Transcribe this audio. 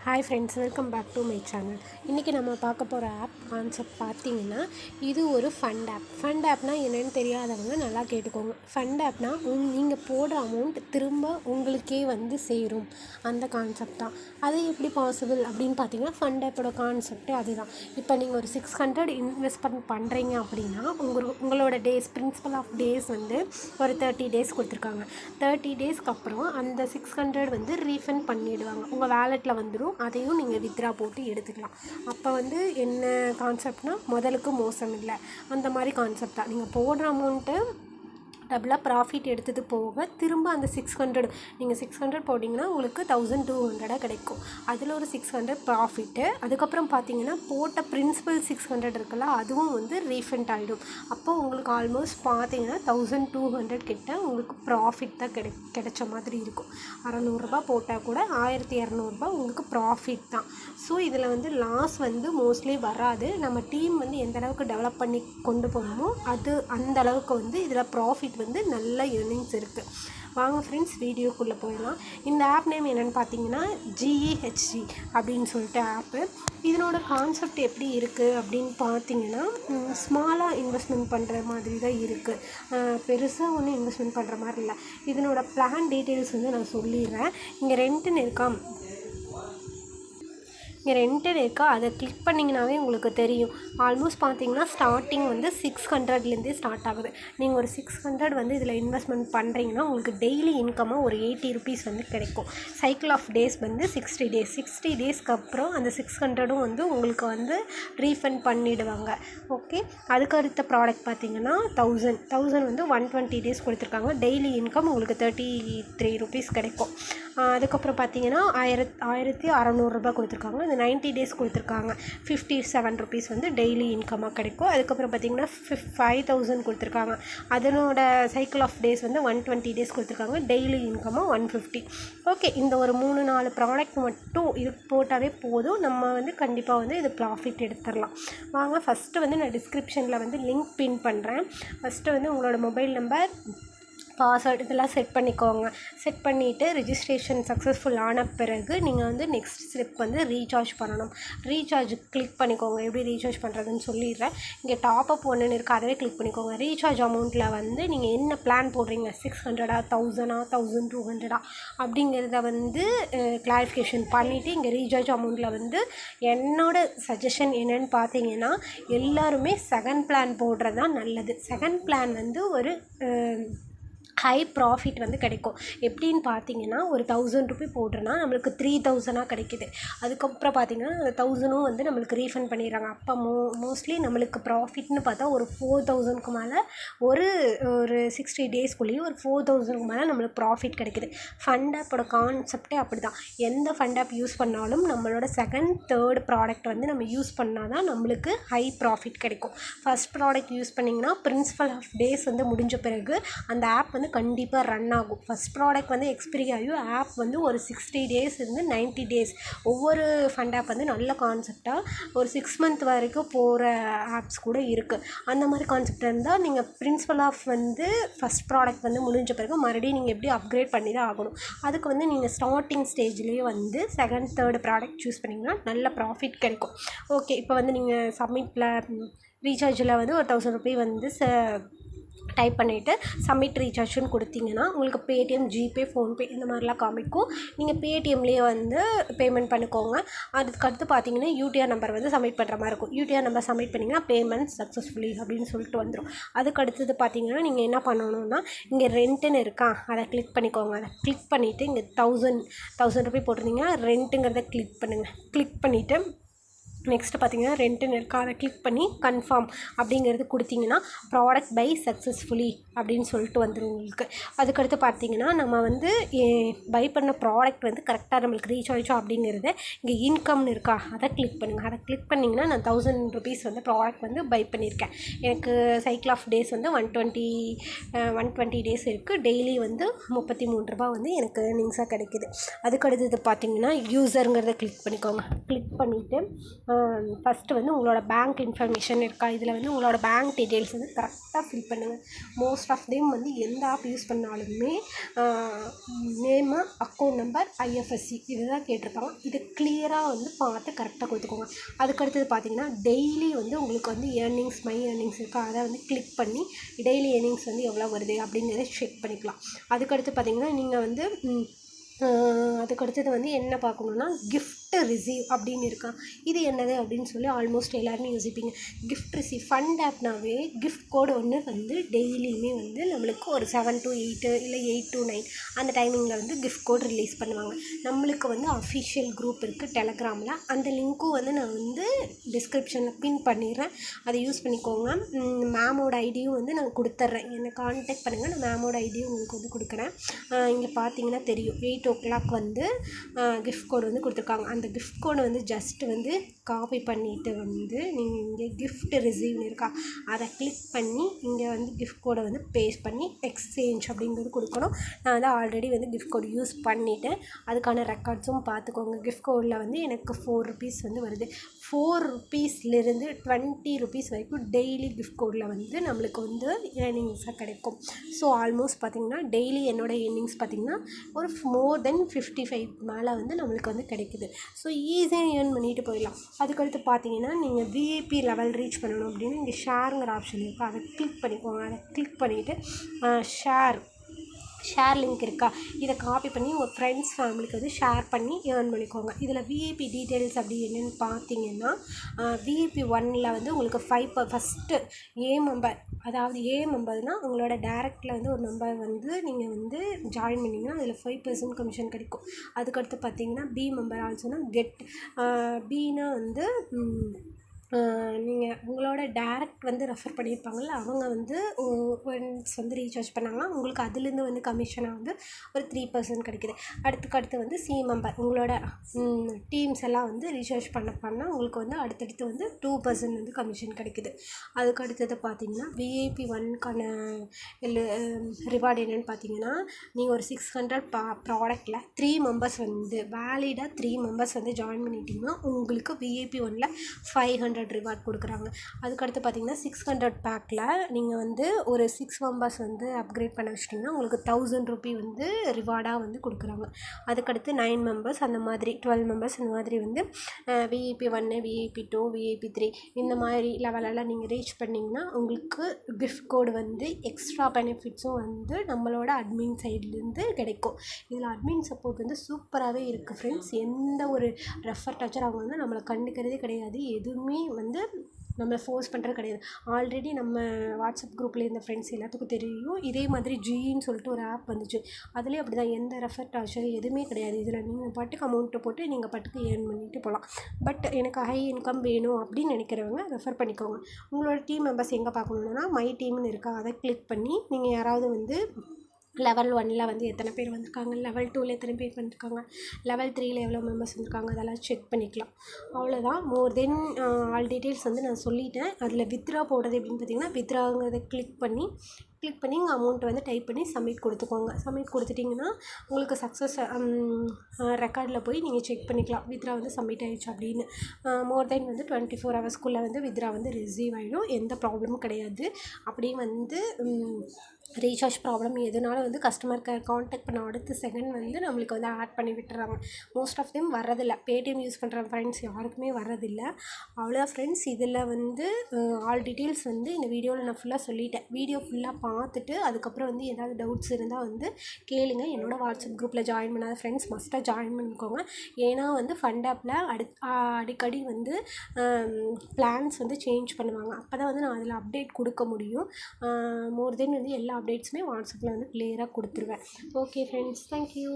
Hi friends, welcome back to my channel. இன்றைக்கி நம்ம பார்க்க போகிற ஆப் கான்செப்ட் பார்த்திங்கன்னா, இது ஒரு ஃபண்ட் ஆப். ஃபண்ட் ஆப்னால் என்னென்னு தெரியாதவங்க நல்லா கேட்டுக்கோங்க. ஃபண்ட் ஆப்னால் நீங்கள் போடுற அமௌண்ட் திரும்ப உங்களுக்கே வந்து சேரும், அந்த கான்செப்ட் தான். அது எப்படி பாசிபிள் அப்படின்னு பார்த்தீங்கன்னா, ஃபண்ட் ஆப்போட கான்செப்டே அதுதான். இப்போ நீங்கள் ஒரு 600 இன்வெஸ்ட்மெண்ட் பண்ணுறீங்க அப்படின்னா, உங்களோட டேஸ், பிரின்சிபல் ஆஃப் டேஸ் வந்து ஒரு 30 டேஸ் கொடுத்துருக்காங்க. 30 டேஸ்க்கு அப்புறம் அந்த 600 வந்து ரீஃபண்ட் பண்ணிவிடுவாங்க, உங்கள் வேலெட்டில் வந்துடும். அதையும் நீங்கள் வித்ரா போட்டு எடுத்துக்கலாம். அப்போ வந்து என்ன கான்செப்ட்னால், முதலுக்கு மோசம் இல்லை, அந்த மாதிரி கான்செப்ட் தான். நீங்கள் போடுற அமௌண்ட்டு டபுளாக ப்ராஃபிட் எடுத்தது போக திரும்ப அந்த 600 நீங்கள் 600 போட்டிங்கன்னா உங்களுக்கு 1200 கிடைக்கும். அதில் ஒரு 600 ப்ராஃபிட்டு. அதுக்கப்புறம் பார்த்தீங்கன்னா, போட்ட பிரின்சிபல் 600 இருக்குல்ல, அதுவும் வந்து ரீஃபண்ட் ஆகிடும். அப்போ உங்களுக்கு ஆல்மோஸ்ட் பார்த்தீங்கன்னா 1200 கிட்ட உங்களுக்கு ப்ராஃபிட் தான் கிடைச்ச மாதிரி இருக்கும். 600 போட்டால் கூட 1200 உங்களுக்கு ப்ராஃபிட் தான். ஸோ இதில் வந்து லாஸ் வந்து மோஸ்ட்லி வராது. நம்ம டீம் வந்து எந்த அளவுக்கு டெவலப் பண்ணி கொண்டு போகணுமோ அந்த அளவுக்கு வந்து இதில் ப்ராஃபிட் வந்து நல்ல ஏர்னிங்ஸ் இருக்குது. வாங்க ஃப்ரெண்ட்ஸ், வீடியோக்குள்ளே போயிடலாம். இந்த ஆப் நேம் என்னென்னு பார்த்தீங்கன்னா, GEHG அப்படின்னு சொல்லிட்டு ஆப்பு. இதனோட கான்செப்ட் எப்படி இருக்குது அப்படின்னு பார்த்தீங்கன்னா, ஸ்மாலாக இன்வெஸ்ட்மெண்ட் பண்ணுற மாதிரி தான் இருக்குது. பெருசாக ஒன்றும் இன்வெஸ்ட்மெண்ட் பண்ணுற மாதிரி இல்லை. இதனோட பிளான் டீட்டெயில்ஸ் வந்து நான் சொல்லிடுறேன். இங்கே ரெண்ட்டுன்னு இருக்கா, அதை கிளிக் பண்ணிங்கனாவே உங்களுக்கு தெரியும். ஆல்மோஸ்ட் பார்த்தீங்கன்னா ஸ்டார்டிங் வந்து 600லேருந்தே ஸ்டார்ட் ஆகுது. நீங்கள் ஒரு 600 வந்து இதில் இன்வெஸ்ட்மெண்ட் பண்ணுறீங்கன்னா உங்களுக்கு டெய்லி இன்கமாக ஒரு 80 ருபீஸ் வந்து கிடைக்கும். சைக்கிள் ஆஃப் டேஸ் வந்து 60 டேஸ். 60 டேஸ்க்கு அப்புறம் அந்த 600 வந்து உங்களுக்கு வந்து ரீஃபண்ட் பண்ணிவிடுவாங்க. ஓகே, அதுக்கு அடுத்த ப்ராடக்ட் பார்த்தீங்கன்னா 1000 வந்து 120 டேஸ் கொடுத்துருக்காங்க. டெய்லி இன்கம் உங்களுக்கு 33 ருபீஸ் கிடைக்கும். அதுக்கப்புறம் பார்த்தீங்கன்னா 1600 கொடுத்துருக்காங்க. இந்த 90 டேஸ் கொடுத்துருக்காங்க. 57 ருபீஸ் வந்து டெய்லி இன்கமாக கிடைக்கும். அதுக்கப்புறம் பார்த்திங்கன்னா 5000 கொடுத்துருக்காங்க. அதனோட சைக்கிள் ஆஃப் டேஸ் வந்து 120 டேஸ் கொடுத்துருக்காங்க. டெய்லி இன்கமாக 150. ஓகே, இந்த ஒரு 3-4 ப்ராடக்ட் மட்டும் இது போட்டாவே போதும். நம்ம வந்து கண்டிப்பாக வந்து இது ப்ராஃபிட் எடுத்துடலாம். வாங்க, ஃபஸ்ட்டு வந்து நான் டிஸ்கிரிப்ஷனில் வந்து லிங்க் பின் பண்ணுறேன். ஃபஸ்ட்டு வந்து உங்களோட மொபைல் நம்பர், பாஸ்வேர்டு இதெல்லாம் செட் பண்ணிக்கோங்க. செட் பண்ணிவிட்டு ரிஜிஸ்ட்ரேஷன் சக்ஸஸ்ஃபுல் ஆன பிறகு நீங்கள் வந்து நெக்ஸ்ட் ஸ்டெப் வந்து ரீசார்ஜ் பண்ணணும். ரீசார்ஜ் கிளிக் பண்ணிக்கோங்க. எப்படி ரீசார்ஜ் பண்ணுறதுன்னு சொல்லிடுறேன். இங்கே டாப்அப் ஒன்றுன்னு இருக்குது, அதவே கிளிக் பண்ணிக்கோங்க. ரீசார்ஜ் அமௌண்ட்டில் வந்து நீங்கள் என்ன பிளான் போடுறீங்க, 600 1000 1200 அப்படிங்கிறத வந்து கிளாரிஃபிகேஷன் பண்ணிவிட்டு இங்கே ரீசார்ஜ் அமௌண்ட்டில் வந்து என்னோட சஜஷன் என்னென்னு பார்த்தீங்கன்னா, எல்லாருமே செகண்ட் பிளான் போடுறது தான் நல்லது. செகண்ட் பிளான் வந்து ஒரு ஹை ப்ராஃபிட் வந்து கிடைக்கும். எப்படின்னு பார்த்தீங்கன்னா, ஒரு 1000 ருபி போடுறோன்னா நம்மளுக்கு 3000 கிடைக்கிது. அதுக்கப்புறம் பார்த்தீங்கன்னா அந்த 1000 வந்து நம்மளுக்கு ரீஃபண்ட் பண்ணிடுறாங்க. அப்போ மோஸ்ட்லி நம்மளுக்கு ப்ராஃபிட்னு பார்த்தா ஒரு 4000க்கு மேலே ஒரு 60 டேஸ்க்குள்ளேயே ஒரு 4000க்கு மேலே நம்மளுக்கு ப்ராஃபிட் கிடைக்கிது. ஃபண்ட் ஆப்போட கான்செப்டே அப்படி தான். எந்த ஃபண்ட் ஆப் யூஸ் பண்ணாலும் நம்மளோட செகண்ட் தேர்ட் ப்ராடக்ட் வந்து நம்ம யூஸ் பண்ணால் தான் நம்மளுக்கு ஹை ப்ராஃபிட் கிடைக்கும். ஃபஸ்ட் ப்ராடக்ட் யூஸ் பண்ணிங்கன்னா பிரின்சிபல் ஆஃப் டேஸ் வந்து முடிஞ்ச பிறகு அந்த ஆப் வந்து கண்டிப்பாக ரன் ஆகும். ஃபஸ்ட் ப்ராடக்ட் வந்து எக்ஸ்பிரி ஆகியும் ஆப் வந்து ஒரு 60 டேஸ் இருந்து 90 டேஸ். ஒவ்வொரு ஃபண்ட் ஆப் வந்து நல்ல கான்செப்டாக ஒரு 6 மந்த் வரைக்கும் போகிற ஆப்ஸ் கூட இருக்குது. அந்த மாதிரி கான்செப்ட் இருந்தால் நீங்கள் பிரின்சிபல் ஆஃப் வந்து ஃபஸ்ட் ப்ராடக்ட் வந்து முடிஞ்ச பிறகு மறுபடியும் நீங்கள் எப்படி அப்கிரேட் பண்ணி தான் ஆகணும். அதுக்கு வந்து நீங்கள் ஸ்டார்டிங் ஸ்டேஜ்லேயே வந்து செகண்ட் தேர்ட் ப்ராடக்ட் சூஸ் பண்ணிங்கன்னா நல்ல ப்ராஃபிட் கிடைக்கும். ஓகே, இப்போ வந்து நீங்கள் சப்மிட்டில் ரீசார்ஜில் வந்து ஒரு 1000 ருபி வந்து டைப் பண்ணிவிட்டு சப்மிட் ரீசார்ஜ்னு கொடுத்தீங்கன்னா உங்களுக்கு பேடிஎம், ஜிபே, ஃபோன்பே இந்த மாதிரிலாம் காமிக்கும். நீங்கள் பேடிஎம்லேயே வந்து பேமெண்ட் பண்ணிக்கோங்க. அதுக்கடுத்து பார்த்தீங்கன்னா யூடிஆர் நம்பர் வந்து சப்மிட் பண்ணுற மாதிரி இருக்கும். யூடிஆர் நம்பர் சப்மிட் பண்ணிங்கன்னா பேமெண்ட் சக்ஸஸ்ஃபுல்லி அப்படின்னு சொல்லிட்டு வந்துடும். அதுக்கு அடுத்தது பார்த்தீங்கன்னா நீங்கள் என்ன பண்ணணுன்னா, இங்கே ரெண்ட்டுன்னு இருக்கா, அதை கிளிக் பண்ணிக்கோங்க. அதை கிளிக் பண்ணிவிட்டு இங்கே 1000 ருபி போட்டிருந்தீங்கன்னா ரெண்ட்டுங்கிறத கிளிக் பண்ணுங்கள். கிளிக் பண்ணிவிட்டு நெக்ஸ்ட்டு பார்த்தீங்கன்னா ரெண்ட்டுன்னு இருக்கா, அதை கிளிக் பண்ணி கன்ஃபார்ம் அப்படிங்கிறது கொடுத்தீங்கன்னா ப்ராடக்ட் பை சக்ஸஸ்ஃபுல்லி அப்படின்னு சொல்லிட்டு வந்துடும் உங்களுக்கு. அதுக்கடுத்து பார்த்தீங்கன்னா நம்ம வந்து பை பண்ண ப்ராடக்ட் வந்து கரெக்டாக நம்மளுக்கு ரீச் ஆகிச்சோ அப்படிங்கிறத இங்கே இன்கம்னு இருக்கா, அதை கிளிக் பண்ணுங்கள். அதை கிளிக் பண்ணிங்கன்னா நான் 1000 ருபீஸ் வந்து ப்ராடக்ட் வந்து பை பண்ணியிருக்கேன். எனக்கு சைக்கிள் ஆஃப் டேஸ் வந்து 120 டேஸ் இருக்குது. டெய்லி வந்து 33 ரூபா வந்து எனக்கு ஏர்னிங்ஸாக கிடைக்கிது. அதுக்கடுத்தது பார்த்தீங்கன்னா யூசருங்கிறத கிளிக் பண்ணிக்கோங்க. கிளிக் பண்ணிவிட்டு ஃபஸ்ட்டு வந்து உங்களோட பேங்க் இன்ஃபர்மேஷன் இருக்கா, இதில் வந்து உங்களோட பேங்க் டீட்டெயில்ஸ் வந்து கரெக்டாக ஃபில் பண்ணுங்கள். மோஸ்ட் ஆஃப் தேம் வந்து எந்த ஆப் யூஸ் பண்ணாலுமே நேமு, அக்கௌண்ட் நம்பர், ஐஎஃப்எஸ்சி இதுதான் கேட்டிருப்பாங்க. இதை கிளியராக வந்து பார்த்து கரெக்டாக கொடுத்துக்கோங்க. அதுக்கடுத்தது பார்த்தீங்கன்னா டெய்லி வந்து உங்களுக்கு வந்து ஏர்னிங்ஸ், மை ஏர்னிங்ஸ் இருக்கா, அதை வந்து கிளிக் பண்ணி டெய்லி ஏர்னிங்ஸ் வந்து எவ்வளோ வருது அப்படிங்கிறத செக் பண்ணிக்கலாம். அதுக்கடுத்து பார்த்தீங்கன்னா நீங்கள் வந்து அதுக்கடுத்தது வந்து என்ன பார்க்கணுன்னா கிஃப்ட் ரிசீவ் அப்படின்னு இருக்கா. இது என்னது அப்படின்னு சொல்லி ஆல்மோஸ்ட் எல்லாருமே யோசிப்பீங்க. கிஃப்ட் ரிசீவ் ஃபண்ட் ஆப்னாவே கிஃப்ட் கோடு ஒன்று வந்து டெய்லியுமே வந்து நம்மளுக்கு ஒரு 7 to 8 இல்லை 8 to 9 அந்த டைமிங்கில் வந்து கிஃப்ட் கோட் ரிலீஸ் பண்ணுவாங்க. நம்மளுக்கு வந்து அஃபிஷியல் குரூப் இருக்குது டெலகிராமில், அந்த லிங்க்கும் வந்து நான் வந்து டிஸ்கிரிப்ஷனில் பின் பண்ணிடுறேன், அதை யூஸ் பண்ணிக்கோங்க. மேமோட ஐடியும் வந்து நான் கொடுத்துட்றேன், என்னை கான்டாக்ட் பண்ணுங்கள், நான் மேமோட ஐடியும் உங்களுக்கு வந்து கொடுக்குறேன். இங்கே பார்த்தீங்கன்னா தெரியும் 8 o'clock வந்து கிஃப்ட் கோடு வந்து கொடுத்துருக்காங்க. அந்த கிஃப்ட் கோடை வந்து ஜஸ்ட்டு வந்து காப்பி பண்ணிவிட்டு வந்து நீங்கள் இங்கே கிஃப்ட் ரிசீவ்னு இருக்கா, அதை கிளிக் பண்ணி இங்கே வந்து கிஃப்ட் கோடை வந்து பேஸ்ட் பண்ணி எக்ஸ்சேஞ்ச் அப்படிங்கிறது கொடுக்கணும். நான் வந்து ஆல்ரெடி வந்து கிஃப்ட் கோடு யூஸ் பண்ணிவிட்டேன், அதுக்கான ரெக்கார்ட்ஸும் பார்த்துக்கோங்க. கிஃப்ட் கோடில் வந்து எனக்கு 4 rupees வந்து வருது. 4 rupeesலேருந்து 20 rupees வரைக்கும் டெய்லி கிஃப்ட் கோடில் வந்து நம்மளுக்கு வந்து ஏர்னிங்ஸாக கிடைக்கும். ஸோ ஆல்மோஸ்ட் பார்த்திங்கன்னா டெய்லி என்னோடய ஏர்னிங்ஸ் பார்த்திங்கன்னா ஒரு மோர் தென் 55 மேலே வந்து நம்மளுக்கு வந்து கிடைக்குது. ஸோ ஈஸியாக ஏர்ன் பண்ணிட்டு போயிடலாம். அதுக்கடுத்து பார்த்தீங்கன்னா நீங்கள் விஐபி லெவல் ரீச் பண்ணணும் அப்படின்னு இங்கே ஷேருங்கிற ஆப்ஷன் இருக்குது, அதை கிளிக் பண்ணிக்கோங்க. அதை கிளிக் பண்ணிவிட்டு ஷேர் லிங்க் இருக்கா, இதை காப்பி பண்ணி உங்கள் ஃப்ரெண்ட்ஸ் ஃபேமிலிக்கு வந்து ஷேர் பண்ணி ஏர்ன் பண்ணிக்கோங்க. இதில் விஐபி டீட்டெயில்ஸ் அப்படி என்னென்னு பார்த்தீங்கன்னா விஐபி 1ல் வந்து உங்களுக்கு ஃபஸ்ட்டு ஏ மெம்பர், அதாவது ஏ மெம்பர்னால் உங்களோட டேரெக்டில் வந்து ஒரு மெம்பர் வந்து நீங்கள் வந்து ஜாயின் பண்ணிங்கன்னா அதில் 5% கமிஷன் கிடைக்கும். அதுக்கடுத்து பார்த்தீங்கன்னா பி மெம்பர் ஆல்சோனா கெட், பினா வந்து நீங்கள் உங்களோட டேரெக்ட் வந்து ரெஃபர் பண்ணியிருப்பாங்கள்ல, அவங்க வந்து ஒன்ஸ் வந்து ரீசார்ஜ் பண்ணாங்கன்னா உங்களுக்கு அதுலேருந்து வந்து கமிஷனாக வந்து ஒரு 3% கிடைக்குது. அடுத்து வந்து சி மெம்பர், உங்களோட டீம்ஸ் எல்லாம் வந்து ரீசார்ஜ் பண்ண உங்களுக்கு வந்து அடுத்தடுத்து வந்து 2% வந்து கமிஷன் கிடைக்குது. அதுக்கடுத்தது பார்த்தீங்கன்னா விஐபி 1க்கான ரிவார்டு என்னென்னு பார்த்தீங்கன்னா நீங்கள் ஒரு 600 ப்ராடக்டில் 3 மெம்பர்ஸ் வந்து வேலிடாக 3 மெம்பர்ஸ் வந்து ஜாயின் பண்ணிட்டீங்கன்னா உங்களுக்கு விஐபி 1ல் 500 ரிவார்ட் கொடுக்குறாங்க. அதுக்கடுத்து பார்த்தீங்கன்னா 600 பேக்கில் நீங்கள் வந்து ஒரு 6 மெம்பர்ஸ் வந்து அப்கிரேட் பண்ண வச்சிட்டிங்கன்னா உங்களுக்கு 1000 ரூபி வந்து ரிவார்டாக வந்து கொடுக்குறாங்க. அதுக்கடுத்து 9 மெம்பர்ஸ் அந்த மாதிரி 12 மெம்பர்ஸ் இந்த மாதிரி வந்து விஐபி 1, விஐபி 2, விஐபி 3 இந்த மாதிரி லெவலெல்லாம் நீங்கள் ரீச் பண்ணிங்கன்னா உங்களுக்கு கிஃப்ட் கோடு வந்து எக்ஸ்ட்ரா பெனிஃபிட்ஸும் வந்து நம்மளோட அட்மின் சைட்லேருந்து கிடைக்கும். இதில் அட்மின் சப்போர்ட் வந்து சூப்பராகவே இருக்குது ஃப்ரெண்ட்ஸ். எந்த ஒரு ரெஃபர் டச்சர் அவங்க வந்து நம்மளை கண்டுக்கிறதே கிடையாது, எதுவுமே வந்து நம்மளை ஃபோர்ஸ் பண்ணுறது கிடையாது. ஆல்ரெடி நம்ம வாட்ஸ்அப் குரூப்பில் இருந்த ஃப்ரெண்ட்ஸ் எல்லாத்துக்கும் தெரியும், இதே மாதிரி ஜின்னு சொல்லிட்டு ஒரு ஆப் வந்துச்சு, அதுலேயும் அப்படி தான், எந்த ரெஃபர் டார்ச்சர் எதுவுமே கிடையாது. இதில் நீங்கள் பாட்டுக்கு அமௌண்ட்டை போட்டு நீங்கள் பாட்டுக்கு ஏர்ன் பண்ணிட்டு போகலாம். பட் எனக்கு ஹை இன்கம் வேணும் அப்படின்னு நினைக்கிறவங்க ரெஃபர் பண்ணிக்கோங்க. உங்களோட டீம் மெம்பர்ஸ் எங்கே பார்க்கணுன்னா மை டீம்னு இருக்கா, அதை கிளிக் பண்ணி நீங்கள் யாராவது வந்து லெவல் 1ல் வந்து எத்தனை பேர் வந்திருக்காங்க, லெவல் 2ல் எத்தனை பேர் வந்திருக்காங்க, லெவல் 3ல் எவ்வளோ மெம்பர்ஸ் வந்திருக்காங்க, அதெல்லாம் செக் பண்ணிக்கலாம். அவ்வளோதான். மோர் தென் ஆல் டீட்டெயில்ஸ் வந்து நான் சொல்லிட்டேன். அதில் வித்ரா போடுறது எப்படின்னு பார்த்தீங்கன்னா வித்ராங்கிறத கிளிக் பண்ணி இங்கே அமௌண்ட்டை வந்து டைப் பண்ணி சப்மிட் கொடுத்துக்கோங்க. சப்மிட் கொடுத்துட்டிங்கன்னா உங்களுக்கு சக்ஸஸ் ரெக்கார்டில் போய் நீங்கள் செக் பண்ணிக்கலாம் வித்ரா வந்து சப்மிட் ஆகிடுச்சு அப்படின்னு. மோர் தென் வந்து 24 ஹவர்ஸ்க்குள்ளே வந்து வித்ரா வந்து ரிசீவ் ஆகிடும், எந்த ப்ராப்ளமும் கிடையாது. அப்படியே வந்து ரீசார்ஜ் ப்ராப்ளம் எதுனாலும் வந்து கஸ்டமர் கேர் காண்டாக்ட் பண்ண அடுத்த செகண்ட் வந்து நம்மளுக்கு வந்து ஆட் பண்ணி விட்டுறாங்க. மோஸ்ட் ஆஃப் தெம் வர்றதில்ல, பேடிஎம் யூஸ் பண்ணுற ஃப்ரெண்ட்ஸ் யாருக்குமே வர்றதில்ல. அவ்வளோதான் ஃப்ரெண்ட்ஸ். இதில் வந்து ஆல் டீட்டெயில்ஸ் வந்து இந்த வீடியோவில் நான் ஃபுல்லாக சொல்லிட்டேன். வீடியோ ஃபுல்லாக பார்த்துட்டு அதுக்கப்புறம் வந்து ஏதாவது டவுட்ஸ் இருந்தால் வந்து கேளுங்க. என்னோடய வாட்ஸ்அப் குரூப்பில் ஜாயின் பண்ணாத ஃப்ரெண்ட்ஸ் மஸ்ட்டாக ஜாயின் பண்ணிக்கோங்க. ஏன்னா வந்து ஃபண்ட் ஆப்பில் அடிக்கடி வந்து பிளான்ஸ் வந்து சேஞ்ச் பண்ணுவாங்க, அப்போ தான் வந்து நான் அதில் அப்டேட் கொடுக்க முடியும். மோர் தென் வந்து எல்லா அப்டேட்ஸுமே வாட்ஸ்அப்பில் வந்து கிளியராக கொடுத்துருவேன். Okay friends, thank you.